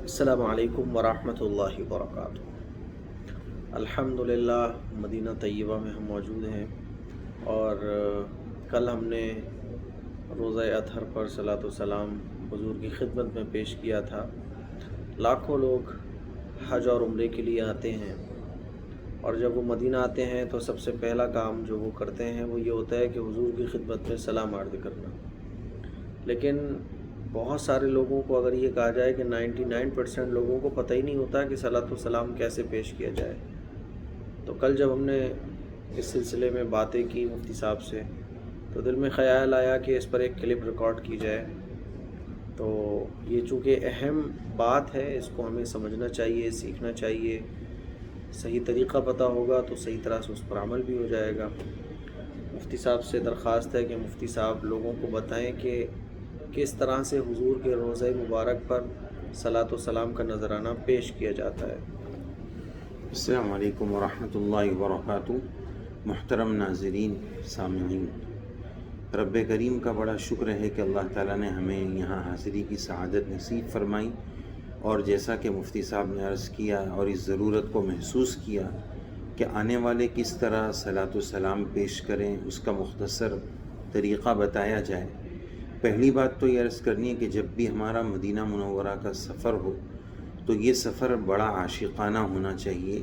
السلام علیکم ورحمۃ اللہ وبرکاتہ۔ الحمدللہ مدینہ طیبہ میں ہم موجود ہیں اور کل ہم نے روزہ اطہر پر صلاۃ و سلام حضور کی خدمت میں پیش کیا تھا۔ لاکھوں لوگ حج اور عمرے کے لیے آتے ہیں اور جب وہ مدینہ آتے ہیں تو سب سے پہلا کام جو وہ کرتے ہیں وہ یہ ہوتا ہے کہ حضور کی خدمت میں سلام عرض کرنا۔ لیکن بہت سارے لوگوں کو اگر یہ کہا جائے کہ 99% لوگوں کو پتہ ہی نہیں ہوتا کہ صلاۃ و سلام کیسے پیش کیا جائے۔ تو کل جب ہم نے اس سلسلے میں باتیں کی مفتی صاحب سے تو دل میں خیال آیا کہ اس پر ایک کلپ ریکارڈ کی جائے۔ تو یہ چونکہ اہم بات ہے، اس کو ہمیں سمجھنا چاہیے، سیکھنا چاہیے۔ صحیح طریقہ پتہ ہوگا تو صحیح طرح سے اس پر عمل بھی ہو جائے گا۔ مفتی صاحب سے درخواست ہے کہ مفتی صاحب لوگوں کو بتائیں کہ کس طرح سے حضور کے روضہ مبارک پر صلاۃ و سلام کا نذرانہ پیش کیا جاتا ہے۔ السلام علیکم ورحمۃ اللہ وبرکاتہ۔ محترم ناظرین، سامعین، رب کریم کا بڑا شکر ہے کہ اللہ تعالیٰ نے ہمیں یہاں حاضری کی سعادت نصیب فرمائی، اور جیسا کہ مفتی صاحب نے عرض کیا اور اس ضرورت کو محسوس کیا کہ آنے والے کس طرح صلاۃ و سلام پیش کریں، اس کا مختصر طریقہ بتایا جائے۔ پہلی بات تو یہ عرض کرنی ہے کہ جب بھی ہمارا مدینہ منورہ کا سفر ہو تو یہ سفر بڑا عاشقانہ ہونا چاہیے،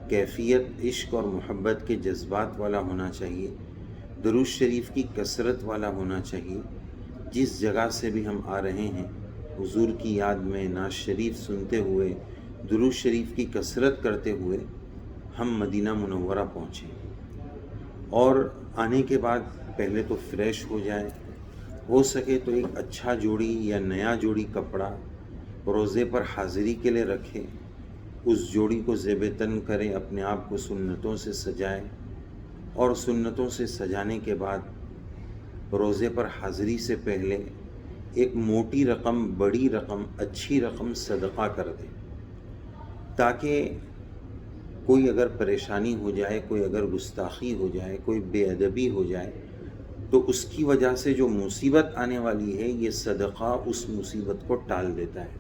کیفیت عشق اور محبت کے جذبات والا ہونا چاہیے، درود شریف کی کثرت والا ہونا چاہیے۔ جس جگہ سے بھی ہم آ رہے ہیں حضور کی یاد میں نعت شریف سنتے ہوئے، درود شریف کی کثرت کرتے ہوئے ہم مدینہ منورہ پہنچیں، اور آنے کے بعد پہلے تو فریش ہو جائیں، ہو سکے تو ایک اچھا جوڑی یا نیا جوڑی کپڑا روزے پر حاضری کے لیے رکھیں، اس جوڑی کو زیب تن کریں، اپنے آپ کو سنتوں سے سجائیں، اور سنتوں سے سجانے کے بعد روزے پر حاضری سے پہلے ایک موٹی رقم، بڑی رقم، اچھی رقم صدقہ کر دیں، تاکہ کوئی اگر پریشانی ہو جائے، کوئی اگر گستاخی ہو جائے، کوئی بے ادبی ہو جائے تو اس کی وجہ سے جو مصیبت آنے والی ہے یہ صدقہ اس مصیبت کو ٹال دیتا ہے۔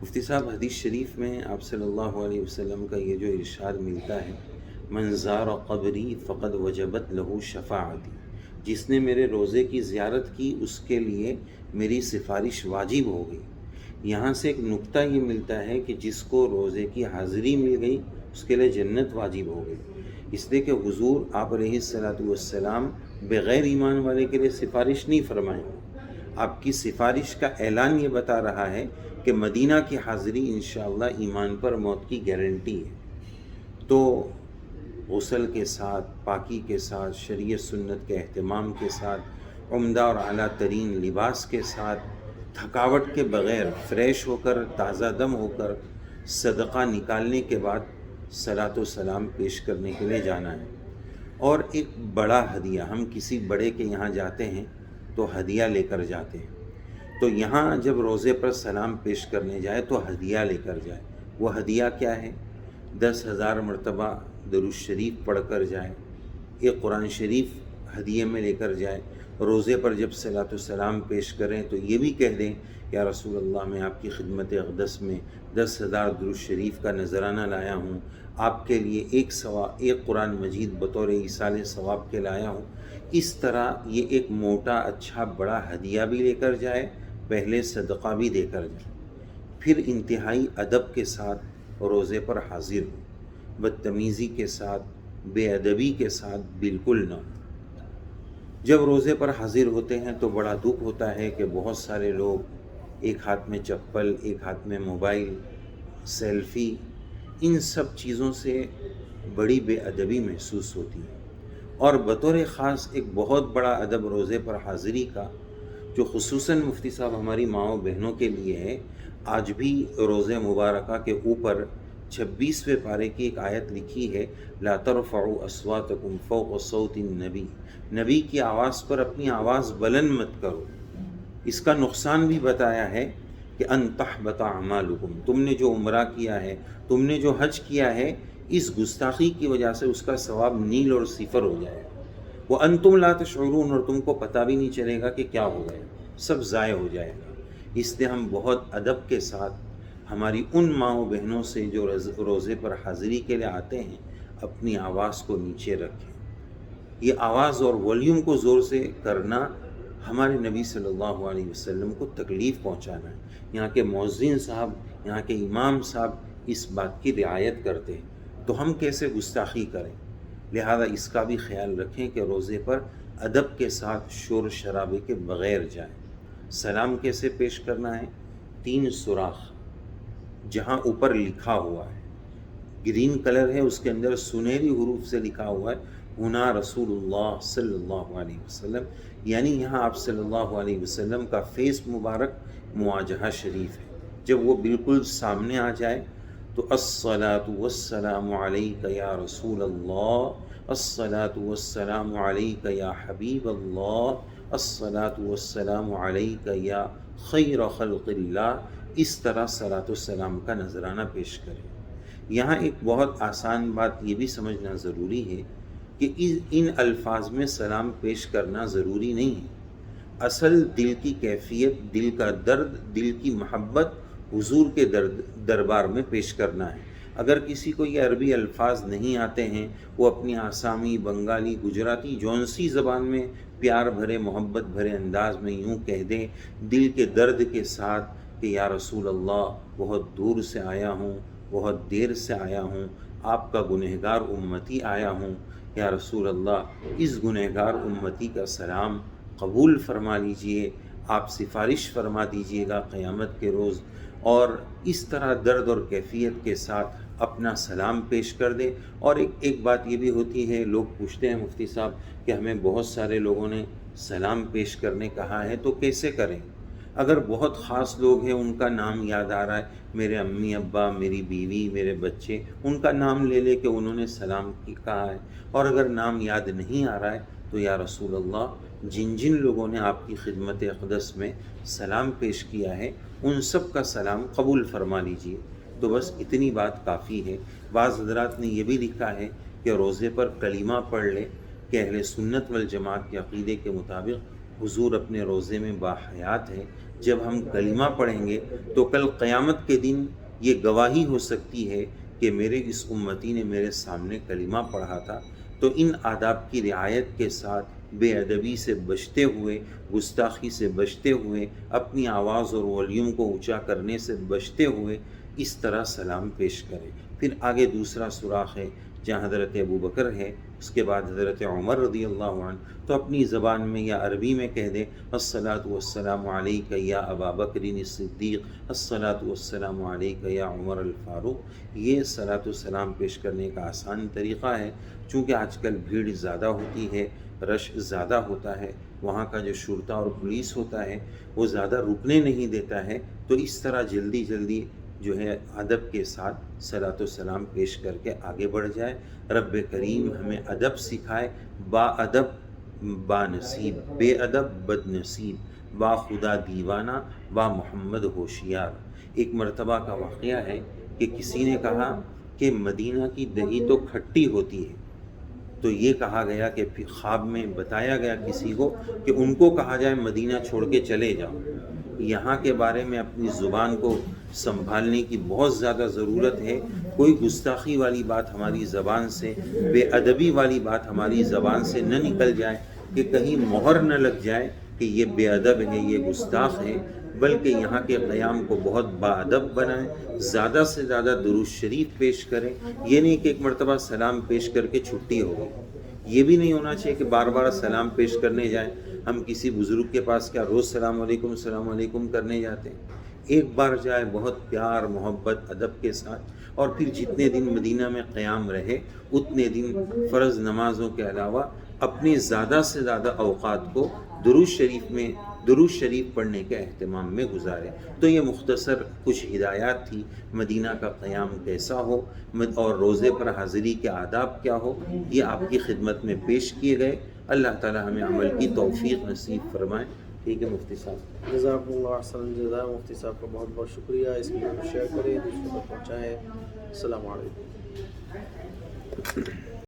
مفتی صاحب حدیث شریف میں آپ صلی اللہ علیہ وسلم کا یہ جو ارشاد ملتا ہے، من زار قبری فقد وجبت لہو شفاعتی، جس نے میرے روزے کی زیارت کی اس کے لیے میری سفارش واجب ہو گئی۔ یہاں سے ایک نکتہ یہ ملتا ہے کہ جس کو روزے کی حاضری مل گئی اس کے لیے جنت واجب ہو گئی، اس لیے کہ حضور آپ علیہ الصلاۃ والسلام بغیر ایمان والے کے لیے سفارش نہیں فرمائیں۔ آپ کی سفارش کا اعلان یہ بتا رہا ہے کہ مدینہ کی حاضری انشاءاللہ ایمان پر موت کی گارنٹی ہے۔ تو غسل کے ساتھ، پاکی کے ساتھ، شریعت سنت کے اہتمام کے ساتھ، عمدہ اور اعلیٰ ترین لباس کے ساتھ، تھکاوٹ کے بغیر فریش ہو کر، تازہ دم ہو کر، صدقہ نکالنے کے بعد صلاۃ و سلام پیش کرنے کے لیے جانا ہے۔ اور ایک بڑا ہدیہ، ہم کسی بڑے کے یہاں جاتے ہیں تو ہدیہ لے کر جاتے ہیں، تو یہاں جب روزے پر سلام پیش کرنے جائے تو ہدیہ لے کر جائے۔ وہ ہدیہ کیا ہے؟ 10,000 مرتبہ درود شریف پڑھ کر جائے، ایک قرآن شریف ہدیے میں لے کر جائے۔ روزے پر جب صلاۃ و سلام پیش کریں تو یہ بھی کہہ دیں، یا رسول اللہ میں آپ کی خدمت اقدس میں 10,000 درود شریف کا نذرانہ لایا ہوں، آپ کے لیے ایک قرآن مجید بطور ایصال ثواب کے لایا ہوں۔ اس طرح یہ ایک موٹا اچھا بڑا ہدیہ بھی لے کر جائے، پہلے صدقہ بھی دے کر جائے، پھر انتہائی ادب کے ساتھ روزے پر حاضر ہو، بدتمیزی کے ساتھ، بے ادبی کے ساتھ بالکل نہ۔ جب روزے پر حاضر ہوتے ہیں تو بڑا دکھ ہوتا ہے کہ بہت سارے لوگ ایک ہاتھ میں چپل، ایک ہاتھ میں موبائل، سیلفی، ان سب چیزوں سے بڑی بے ادبی محسوس ہوتی ہے۔ اور بطور خاص ایک بہت بڑا ادب روزے پر حاضری کا، جو خصوصاً مفتی صاحب ہماری ماؤں بہنوں کے لیے ہے۔ آج بھی روزے مبارکہ کے اوپر 26ویں پارے کی ایک آیت لکھی ہے، لا ترفعوا اصواتکم فوق صوت النبی، نبی کی آواز پر اپنی آواز بلند مت کرو۔ اس کا نقصان بھی بتایا ہے کہ ان تحبط اعمالکم، تم نے جو عمرہ کیا ہے، تم نے جو حج کیا ہے، اس گستاخی کی وجہ سے اس کا ثواب نیل اور صفر ہو جائے گا۔ وَأَنْتُمْ لَا تَشْعُرُونَ، اور تم کو پتہ بھی نہیں چلے گا کہ کیا ہو گیا، سب ضائع ہو جائے گا۔ اس لیے ہم بہت ادب کے ساتھ ہماری ان ماں و بہنوں سے جو روزے پر حاضری کے لیے آتے ہیں اپنی آواز کو نیچے رکھیں۔ یہ آواز اور والیوم کو زور سے کرنا ہمارے نبی صلی اللہ علیہ وسلم کو تکلیف پہنچانا ہے۔ یہاں کے مؤذن صاحب، یہاں کے امام صاحب اس بات کی رعایت کرتے ہیں، تو ہم کیسے گستاخی کریں؟ لہذا اس کا بھی خیال رکھیں کہ روزے پر ادب کے ساتھ شور شرابے کے بغیر جائیں۔ سلام کیسے پیش کرنا ہے؟ 3 سوراخ جہاں اوپر لکھا ہوا ہے، گرین کلر ہے، اس کے اندر سنہری حروف سے لکھا ہوا ہے ہنا رسول اللہ صلی اللہ علیہ وسلم، یعنی یہاں آپ صلی اللہ علیہ وسلم کا فیس مبارک مواجہہ شریف ہے۔ جب وہ بالکل سامنے آ جائے تو الصلاۃ والسلام علیک یا رسول اللہ، الصلاۃ والسلام علیک یا حبیب اللہ، الصلاۃ والسلام علیک یا خیر خلق اللہ، اس طرح صلاۃ والسلام کا نذرانہ پیش کریں۔ یہاں ایک بہت آسان بات یہ بھی سمجھنا ضروری ہے کہ ان الفاظ میں سلام پیش کرنا ضروری نہیں ہے۔ اصل دل کی کیفیت، دل کا درد، دل کی محبت حضور کے دربار میں پیش کرنا ہے۔ اگر کسی کو یہ عربی الفاظ نہیں آتے ہیں، وہ اپنی آسامی، بنگالی، گجراتی، جونسی زبان میں پیار بھرے، محبت بھرے انداز میں یوں کہہ دے دل کے درد کے ساتھ کہ یا رسول اللہ بہت دور سے آیا ہوں، بہت دیر سے آیا ہوں، آپ کا گنہگار امتی آیا ہوں، یا رسول اللہ اس گنہگار امتی کا سلام قبول فرما لیجئے، آپ سفارش فرما دیجئے گا قیامت کے روز، اور اس طرح درد اور کیفیت کے ساتھ اپنا سلام پیش کر دے۔ اور ایک بات یہ بھی ہوتی ہے، لوگ پوچھتے ہیں مفتی صاحب کہ ہمیں بہت سارے لوگوں نے سلام پیش کرنے کہا ہے تو کیسے کریں؟ اگر بہت خاص لوگ ہیں، ان کا نام یاد آ رہا ہے، میرے امی ابا، میری بیوی، میرے بچے، ان کا نام لے لے کہ انہوں نے سلام کہا ہے، اور اگر نام یاد نہیں آ رہا ہے تو یا رسول اللہ جن جن لوگوں نے آپ کی خدمت اقدس میں سلام پیش کیا ہے ان سب کا سلام قبول فرما لیجئے۔ تو بس اتنی بات کافی ہے۔ بعض حضرات نے یہ بھی لکھا ہے کہ روزے پر کلمہ پڑھ لے، کہ اہل سنت والجماعت کے عقیدے کے مطابق حضور اپنے روزے میں باحیات ہے۔ جب ہم کلمہ پڑھیں گے تو کل قیامت کے دن یہ گواہی ہو سکتی ہے کہ میرے اس امتی نے میرے سامنے کلمہ پڑھا تھا۔ تو ان آداب کی رعایت کے ساتھ بے ادبی سے بچتے ہوئے، گستاخی سے بچتے ہوئے، اپنی آواز اور والیوم کو اونچا کرنے سے بچتے ہوئے اس طرح سلام پیش کریں۔ پھر آگے دوسرا سوراخ ہے جہاں حضرت ابوبکر ہے، اس کے بعد حضرت عمر رضی اللہ عنہ، تو اپنی زبان میں یا عربی میں کہہ دے الصلاۃ والسلام علیک یا ابا بکر الصدیق، الصلاۃ والسلام علیک یا عمر الفاروق۔ یہ صلاۃ والسلام پیش کرنے کا آسان طریقہ ہے۔ چونکہ آج کل بھیڑ زیادہ ہوتی ہے، رش زیادہ ہوتا ہے، وہاں کا جو شرطہ اور پولیس ہوتا ہے وہ زیادہ رکنے نہیں دیتا ہے، تو اس طرح جلدی جلدی جو ہے ادب کے ساتھ صلاۃ والسلام پیش کر کے آگے بڑھ جائے۔ رب کریم ہمیں ادب سکھائے، با ادب با نصیب، بے ادب بد نصیب، با خدا دیوانہ با محمد ہوشیار۔ ایک مرتبہ کا واقعہ ہے کہ کسی نے کہا کہ مدینہ کی دہی تو کھٹی ہوتی ہے، تو یہ کہا گیا کہ خواب میں بتایا گیا کسی کو کہ ان کو کہا جائے مدینہ چھوڑ کے چلے جاؤ۔ یہاں کے بارے میں اپنی زبان کو سنبھالنے کی بہت زیادہ ضرورت ہے۔ کوئی گستاخی والی بات ہماری زبان سے، بے ادبی والی بات ہماری زبان سے نہ نکل جائے کہ کہیں مہر نہ لگ جائے کہ یہ بے ادب ہے، یہ گستاخ ہے، بلکہ یہاں کے قیام کو بہت با ادب بنائیں، زیادہ سے زیادہ درود شریف پیش کریں۔ یہ نہیں کہ ایک مرتبہ سلام پیش کر کے چھٹی ہو گئی، یہ بھی نہیں ہونا چاہیے کہ بار بار سلام پیش کرنے جائیں۔ ہم کسی بزرگ کے پاس کیا روز سلام علیکم کرنے جاتے ہیں؟ ایک بار جائے بہت پیار، محبت، ادب کے ساتھ، اور پھر جتنے دن مدینہ میں قیام رہے اتنے دن فرض نمازوں کے علاوہ اپنے زیادہ سے زیادہ اوقات کو درود شریف پڑھنے کے اہتمام میں گزارے۔ تو یہ مختصر کچھ ہدایات تھی مدینہ کا قیام کیسا ہو اور روزے پر حاضری کے آداب کیا ہو، یہ آپ کی خدمت میں پیش کیے گئے۔ اللہ تعالی ہمیں عمل کی توفیق نصیب فرمائے۔ ٹھیک ہے مفتی صاحب، جزاک اللہ احسن جزا۔ مفتی صاحب کا بہت بہت شکریہ، اس ویڈیو کو شیئر کریں، دوسروں تک پہنچائیں۔ السلام علیکم۔